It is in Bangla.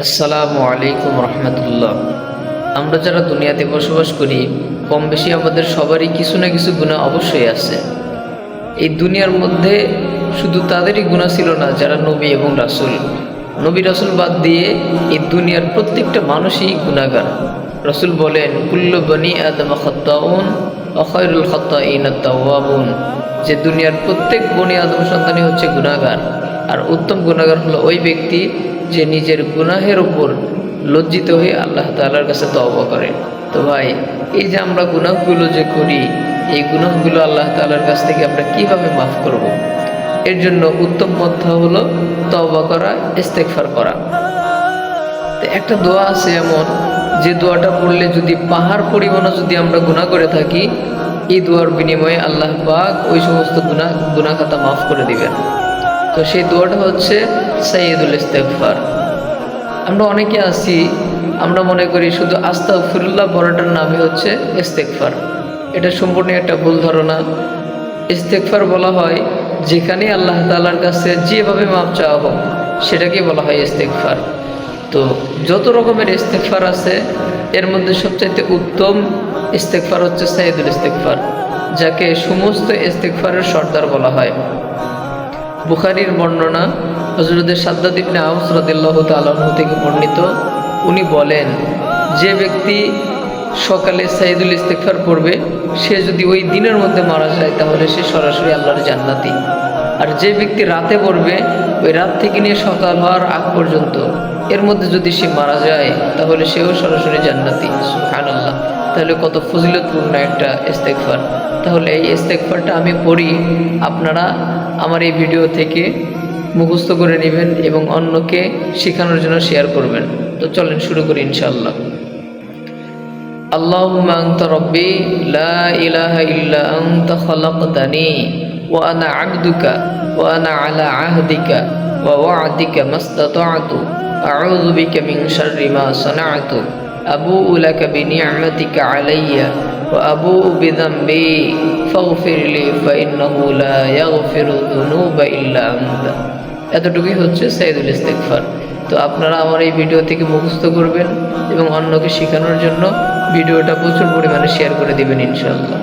আসসালামু আলাইকুম রহমতুল্লাহ। আমরা যারা দুনিয়াতে বসবাস করি, কম বেশি আমাদের সবারই কিছু না কিছু গুনাহ অবশ্যই আছে। এই দুনিয়ার মধ্যে শুধু তাদেরই গুনাহ ছিল না যারা নবী এবং রাসূল। নবী রাসূল বাদ দিয়ে এই দুনিয়ার প্রত্যেকটা মানুষই গুনাহগার। রাসূল বলেন, কুল্লু বনি আদম খাত্তাউন ওয়া খায়রুল খাত্তাইনা তাওয়াবুন, যে দুনিয়ার প্রত্যেক বনি আদম সন্তানই হচ্ছে গুনাহগার, আর উত্তম গুনাহগার হলো ওই ব্যক্তি যে নিজের গুনাহের উপর লজ্জিত হয়ে আল্লাহ তাআলার কাছে তওবা করে। তো ভাই, এই যে আমরা গুনাহগুলো যে করি, এই গুনাহগুলো আল্লাহ তাআলার কাছ থেকে আমরা কিভাবে মাফ করব? এর জন্য উত্তম পন্থা হলো তওবা করা, ইস্তেগফার করা। তো একটা দোয়া আছে এমন, যে দোয়াটা পড়লে যদি পাহাড় পরিমাণও যদি আমরা গুনাহ করে থাকি, এই দোয়ার বিনিময়ে আল্লাহ পাক ওই সমস্ত গুনাহ খাতা মাফ করে দিবেন। তো সেই দোয়াটা হচ্ছে সাইয়্যিদুল ইস্তেগফার। আমরা অনেকে আছি, আমরা মনে করি শুধু আস্তাগফিরুল্লাহ বলাটার নামই হচ্ছে ইস্তেগফার। এটা সম্পূর্ণ একটা ভুল ধারণা। ইস্তেগফার বলা হয় যেখানে আল্লাহ তাআলার কাছে যেভাবে মাপ চাওয়া হোক, সেটাকেই বলা হয় ইস্তেগফার। তো যত রকমের ইস্তেগফার আছে, এর মধ্যে সবচাইতে উত্তম ইস্তেগফার হচ্ছে সাইয়্যিদুল ইস্তেগফার, যাকে সমস্ত ইস্তেগফারের সর্দার বলা হয়। বুখারীর বর্ণনা, হযরত শাদ্দাদ ইবনে আওস রাদিয়াল্লাহু তাআলা আনহু থেকে বর্ণিত। উনি বলেন, যে ব্যক্তি সকালে সাইয়্যিদুল ইস্তেগফার পড়বে, সে যদি ওই দিনের মধ্যে মারা যায় তাহলে সে সরাসরি আল্লাহর জান্নাতি। আর যে ব্যক্তি রাতে পড়বে, ওই রাত থেকে নিয়ে সকাল হওয়ার আগ পর্যন্ত এর মধ্যে যদি সে মারা যায় তাহলে সেও সরাসরি জান্নাতি। সুবহানাল্লাহ! তাহলে কত ফজিলতপূর্ণ একটা ইস্তেগফার। তাহলে এই ইস্তেগফারটা আমি পড়ি, আপনারা আমার এই ভিডিও থেকে মুখস্থ করে নেবেন এবং অন্যকে শেখানোর জন্য শেয়ার করবেন। তো চলেন শুরু করি ইনশাআল্লাহ। আল্লাহুম্মা আনতা রাব্বি লা ইলাহা ইল্লা আনতা খালাকতানি ওয়া আনা আবদুকা ওয়া আনা আলা আহদিকা ওয়া ওয়া'দিকা মাস্তাতা'তু আউযু বিকা মিন শাররি মা সানা'তু আবু'ু লাকা বিনি'মাতিকা আলাইয়া ওয়া আবু'ু বিযামবি ফাগফির লি ফাইন্নাহু লা ইয়াগফিরু যুনুবা ইল্লা আনতা। এতটুকুই হচ্ছে সাইয়্যিদুল ইস্তেগফার। তো আপনারা আমার এই ভিডিও থেকে মুখস্থ করবেন এবং অন্যকে শেখানোর জন্য ভিডিওটা প্রচুর পরিমাণে শেয়ার করে দিবেন ইনশাআল্লাহ।